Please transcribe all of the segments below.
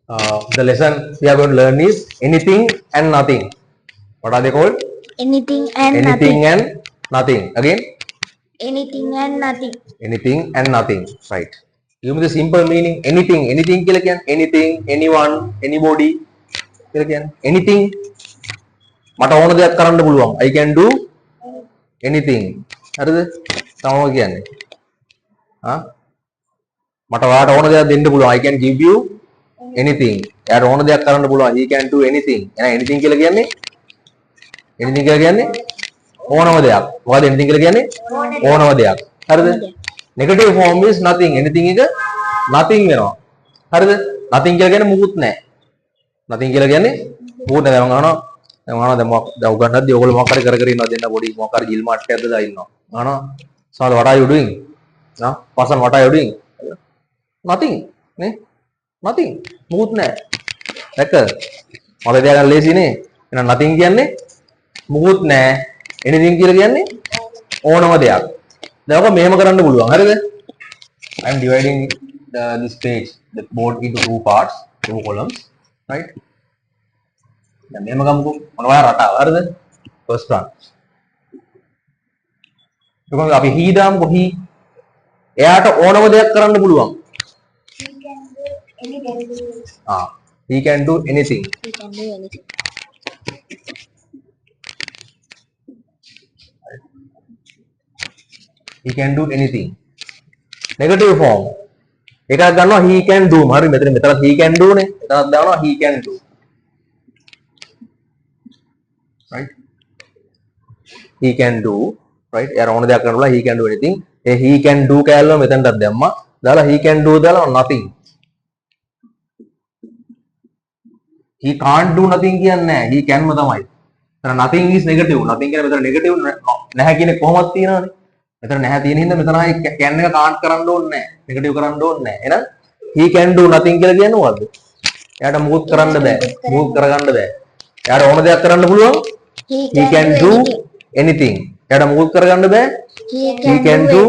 The lesson we are going to learn is anything and nothing. What are they called? Anything and Anything nothing. and nothing. Again, Anything and nothing. anything and nothing. Right. Give me the simple meaning. Anything. Anything කියලා කියන්නේ anything, anyone, anybody කියලා කියන්නේ anything. මට ඕන දෙයක් කරන්න පුළුවන්. I can do anything. හරිද? තමයි කියන්නේ. හා මට ඔයාලට ඕන දෙයක් දෙන්න පුළුවන්. I can give you anything. එයාට ඕන දෙයක් කරන්න පුළුවන්. He can do anything. එහෙනම් anything කියලා කියන්නේ anything කියලා කියන්නේ ඕනම දෙයක්. මොකද anything කියලා කියන්නේ ඕනම දෙයක්. හරිද? Negative form is nothing. Anything එක nothing වෙනවා. හරිද? nothing කියලා කියන්නේ මුකුත් නැහැ. nothing කියලා කියන්නේ මුකුත් නැහැ. මම අහනවා දැන් උගන්නද්දී ඔයගොල්ලෝ මොකක් හරි කර ඉන්නවා දෙන්න පොඩි මොකක් හරි ජිල් මාට්ටයක්ද දා ඉන්නවා. අහනවා සාල what are you doing? Pasan what are you doing? nothing නේ nothing මුකුත් නැහැ. දැක්කද? මම තියාගන්න ලේසි නේ. එහෙනම් nothing කියන්නේ මුකුත් නැහැ. anything කියලා කියන්නේ ඕනම දෙයක්. දැන් ඔක මෙහෙම කරන්න පුළුවන්. හරිද? I am dividing this page, the board into two parts, two columns, right? දැන් මෙහෙම ගමුකෝ. මොනවා රටාව. හරිද? first one. එතකොට අපි he දාමුකෝ he. එයාට ඕනම දෙයක් කරන්න පුළුවන්. He can do anything. He can do anything. He can do anything. Negative form. එකක් ගන්නවා he can do. හරි මෙතන he can do නේ. එකක් දානවා he can do. Right? He can do. Right? එයාට ඕන දෙයක් කරන්න පුළුවන් he can do anything. A he can do කැලලම මෙතනටත් දැම්මා. දාලා he can do දාලා nothing. He can't do nothing කියන්නේ නැහැ. He canම තමයි. එතන nothing is negative. nothing කියන්නේ මෙතන negative නැහැ කියන්නේ කොහොමද තියනවනේ. මෙතන නැහැ තියෙන හින්දා මෙතන ආයේ can එක can't කරන්න ඕනේ නැහැ. negative කරන්න ඕනේ නැහැ. එහෙනම් he can do nothing කියලා කියන්නේ මොකද්ද? එයාට මුකුත් කරන්න බෑ. මුකුත් කරගන්න බෑ. එයාට ඕන දෙයක් කරන්න පුළුවන්. He can do anything. එයාට මුකුත් කරගන්න බෑ. He can do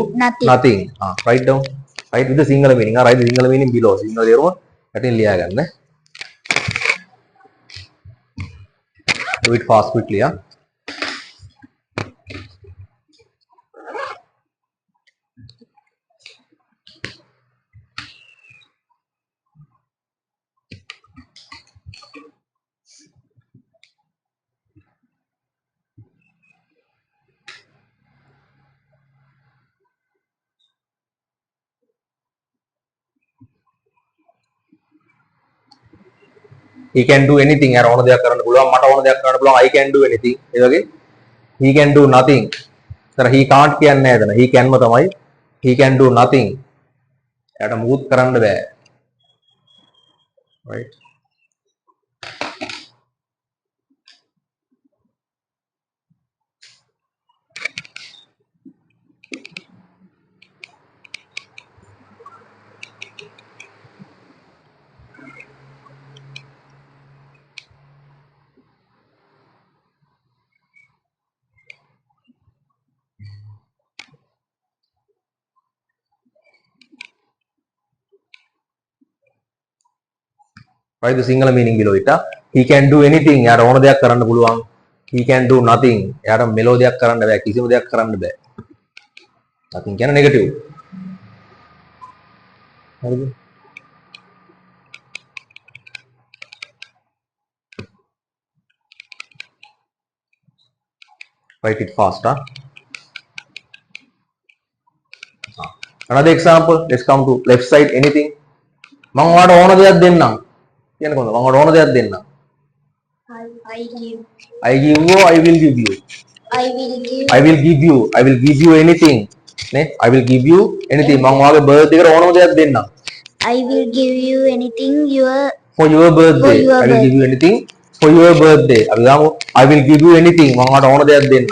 nothing. Write down. Write with the single meaning. Write the single meaning below. Sinhala තේරුම යටින් ලියා ගන්න. Do it fast quickly. He can do anything. එයාට ඕන දෙයක් කරන්න පුළුවන්. මට ඕන දෙයක් කරන්න පුළුවන්. I can do anything. ඒ වගේ he can do nothing. එතන he can't කියන්නේ නැහැ එතන. he canම තමයි. He can do nothing. එයාට මුකුත් කරන්න බෑ. Right? Write the single meaning below it. He can do anything. එයාට ඕන දෙයක් කරන්න පුළුවන්. He can do nothing. එයාට මෙලෝ දෙයක් කරන්න බෑ. කිසිම දෙයක් කරන්න බෑ. nothing කියන්නේ negative. හරිද? Write it fast. Another example. Let's come to left side. Anything. මම ඔයාලට ඕන දෙයක් දෙන්නම්. කියන්න කොහොමද? මම ඔයාලට ඕන දෙයක් දෙන්නම්. I give you. I will give you. I will give you. I will give you anything. නේ? I will give you anything. මම ඔයාගේ birthday එකට ඕනම දෙයක් දෙන්නම්. I will give you anything for your birthday. I will give you anything for your birthday. අපි ගමු I will give you anything. මම ඔයාලට ඕන දෙයක් දෙන්නම්.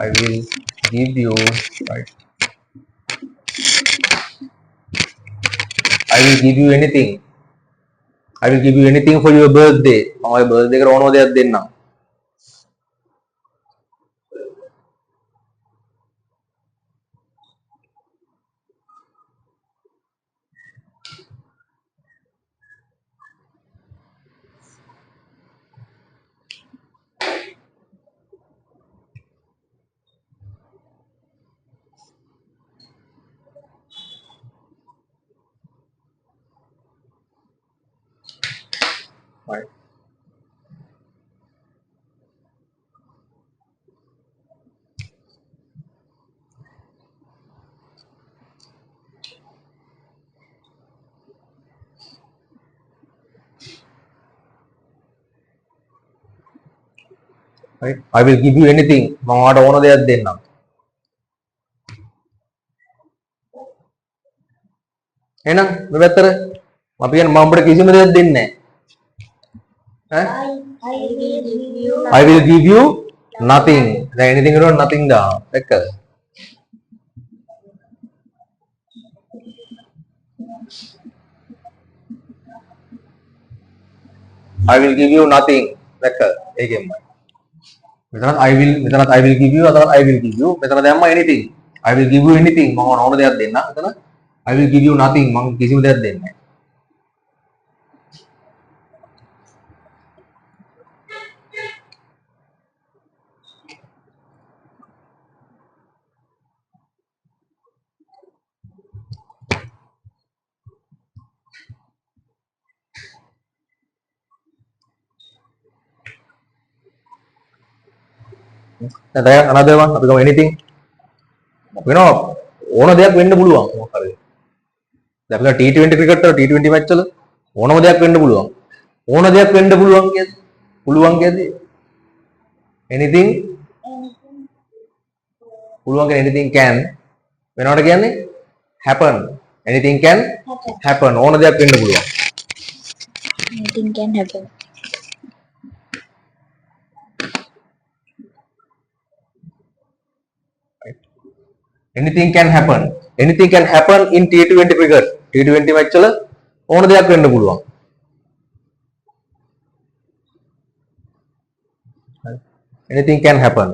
I will give you, right? I will give you anything. I will give you anything for your birthday. මම ඔය birthday එකට ඕනම දෙයක් දෙන්නම්. Right. Right. I will give you anything. මම ඔයාලට ඕන දෙයක් දෙන්නම්. එහෙනම් මේ පැත්තට අපි කියන්නේ මම ඔබට කිසිම දෙයක් දෙන්නේ නැහැ. ඈ? I will give you nothing. දැන් anything වලට nothing දානවා. දැක්කද? I will give you nothing. දැක්කද? ඒකෙන්මයි. මෙතනත් I will give you අතනත් I will give you මෙතන දැම්ම anything. I will give you anything. මම ඕන දෙයක් දෙන්නම්. එතන I will give you nothing. මම කිසිම දෙයක් දෙන්නේ නැහැ. දැන් another one අපි ගමු anything. වෙනවා ඕන දෙයක් වෙන්න පුළුවන් මොකක් හරි. දැන් අපි T20 ක්‍රිකට් වල T20 මැච් වල ඕනම දෙයක් වෙන්න පුළුවන්. ඕන දෙයක් වෙන්න පුළුවන් කියන්නේ පුළුවන් කියන්නේ anything පුළුවන් කියන්නේ anything can වෙනවට කියන්නේ happen. anything can happen. ඕන දෙයක් වෙන්න පුළුවන්. Anything can happen. anything can happen. anything can happen in T20 cricket. T20 match වල ඕන දෙයක් වෙන්න පුළුවන්. anything can happen.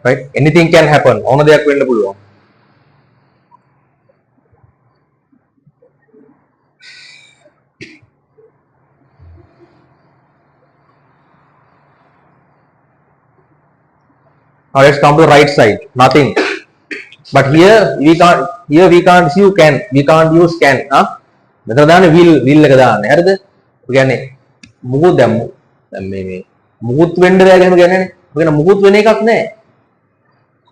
right? anything can happen. ඕන දෙයක් වෙන්න පුළුවන්. Now let's come to the right side. Nothing. But here we can't use can. We can't use can. මෙතන දාන්නේ will එක දාන්නේ. හරිද? ඒ කියන්නේ මුකුත් දැම්මු. දැන් මේ මුකුත් වෙන්න බෑ එහෙම කියන්නේ නේ. ඒ කියන්නේ මුකුත් වෙන එකක් නැහැ.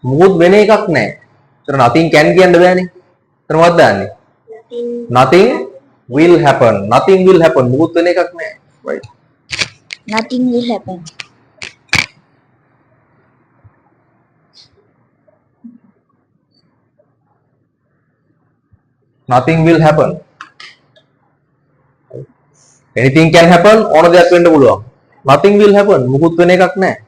මුකුත් වෙන එකක් නැහැ. ඒතර nothing can කියන්න බෑනේ. ඒතර මොකක්ද දාන්නේ? Nothing will happen. Nothing will happen. මුකුත් වෙන එකක් නැහැ. Right. Nothing will happen. nothing will happen. anything can happen ඕන දෙයක් වෙන්න පුළුවන්. nothing will happen මුකුත් වෙන එකක් නැහැ.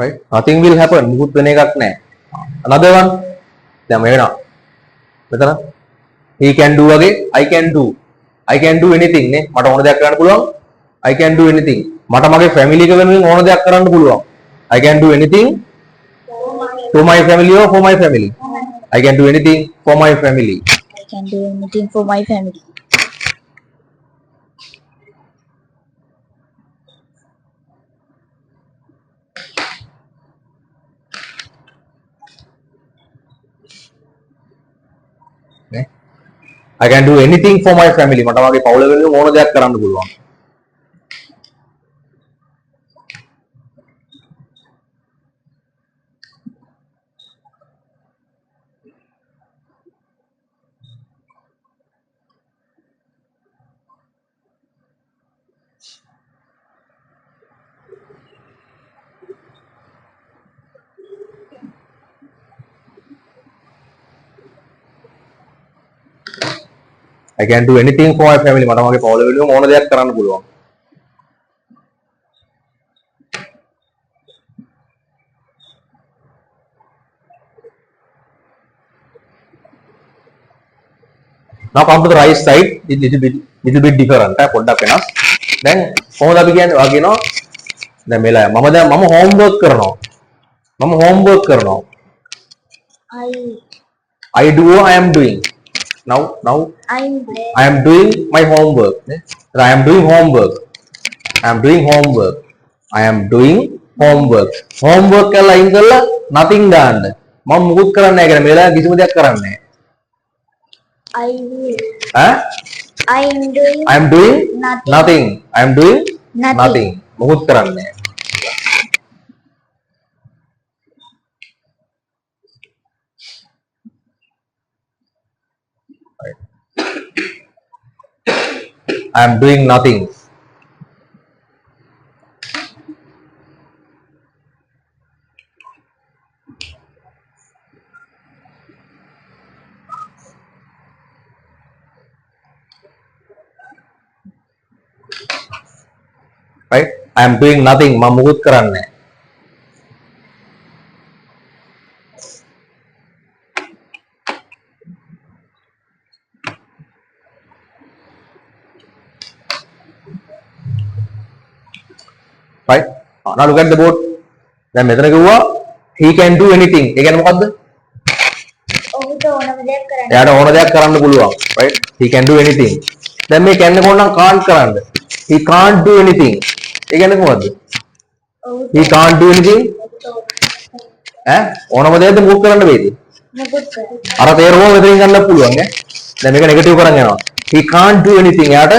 right? nothing will happen මුකුත් වෙන එකක් නැහැ. another one දැන් මේ වෙනවා. මෙතන he can do වගේ I can do anything නේ. මට ඕන දෙයක් කරන්න පුළුවන්. I can do anything. මට මගේ family එක වෙනුවෙන් ඕන දෙයක් කරන්න පුළුවන්. I can do anything to my family or for my family. I can do anything for my family. I can do anything for my family. නේ? I can do anything for my family. මට මගේ පවුල වෙනුවෙන් ඕන දෙයක් කරන්න පුළුවන්. I can do anything for my family. මට මගේ පවුල වෙනුවෙන් ඕන දෙයක් කරන්න පුළුවන්. now come to the right side, it little bit different පොඩ්ඩක් වෙනස්. දැන් කොහොමද අපි කියන්නේ ඔයා කියනවා දැන් මෙලා මම homework කරනවා. මම homework කරනවා. I do or I am doing. Now I am doing my homework. I am doing homework. I am doing homework. I am doing homework. Homework කරලා අයින් කරලා nothing දාන්න. මම මුකුත් කරන්නේ නැහැ කියලා මෙලා කිසිම දෙයක් කරන්නේ නැහැ. I will. I am doing nothing. I am doing Nothing. nothing. මුකුත් කරන්නේ නැහැ. I am doing nothing. Right? I am doing nothing. මම මුකුත් කරන්නේ නැහැ. Right? Now look at the board. දැන් මෙතන කිව්වා he can do anything. ඒ කියන්නේ මොකද්ද? ඔහුට ඕනම දෙයක් කරන්න. එයාට ඕන දෙයක් කරන්න පුළුවන්. Right? He can do anything. දැන් මේ කියන්නේ කොහොමනම් can't කරන්න. He can't do anything. ඒ කියන්නේ කොහොමද? He can't do anything. ඕනම දෙයක්ද මුකුත් කරන්න බෑද? මුකුත් කරන්න. අර තේරුම මෙතනින් ගන්න පුළුවන් ඈ. දැන් මේක නෙගටිව් කරන් යනවා. He can't do anything. එයාට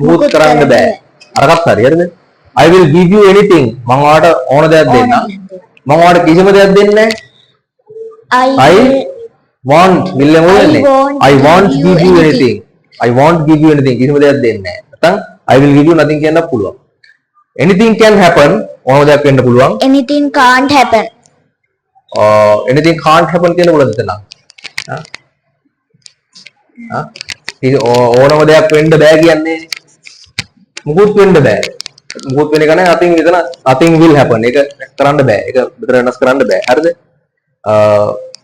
මුකුත් කරන්න බෑ. අරකට හරි හරිද? I will give you anything. මම ඔයාලට ඕන දෙයක් දෙන්නම්. මම ඔයාලට කිසිම දෙයක් දෙන්නේ නැහැ. I won't will එමුනේ. I won't give you anything. I won't give you anything. කිසිම දෙයක් දෙන්නේ නැහැ. නැත්නම් I will give you nothing කියන්න පුළුවන්. Anything can happen. ඕනම දෙයක් වෙන්න පුළුවන්. Anything can't happen. Anything can't happen කියන උලද තන. ඕනම දෙයක් වෙන්න බෑ කියන්නේ මුකුත් වෙන්න බෑ. මුකුත් වෙන එක නෑ nothing විතර nothing will happen. ඒක කරන්න බෑ. ඒක විතර වෙනස් කරන්න බෑ. හරිද?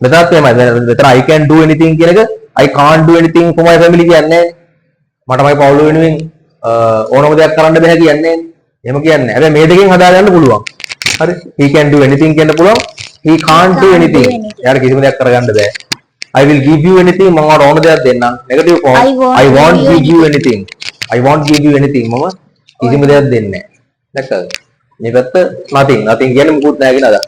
මෙතනත් එහෙමයි. මෙතන I can do anything කියන එක I can't do anything for my family කියන්නේ මට මගේ පවුල වෙනුවෙන් ඕනම දෙයක් කරන්න බෑ කියන්නේ. එහෙම කියන්නේ. හැබැයි මේ දෙකෙන් හදාගන්න පුළුවන්. හරි? He can do anything කියන්න පුළුවන්. He can't do anything. එයාට කිසිම දෙයක් කරගන්න බෑ. I will give you anything. මම ඔයාලට ඕන දෙයක් දෙන්නම්. Negative form. I won't give you anything. I won't give you anything. මම කිසිම දෙයක් දෙන්නේ නැහැ. දැක්කද? මේ පැත්ත nothing. nothing කියන්නේ මුකුත් නැහැ කියන අදහස.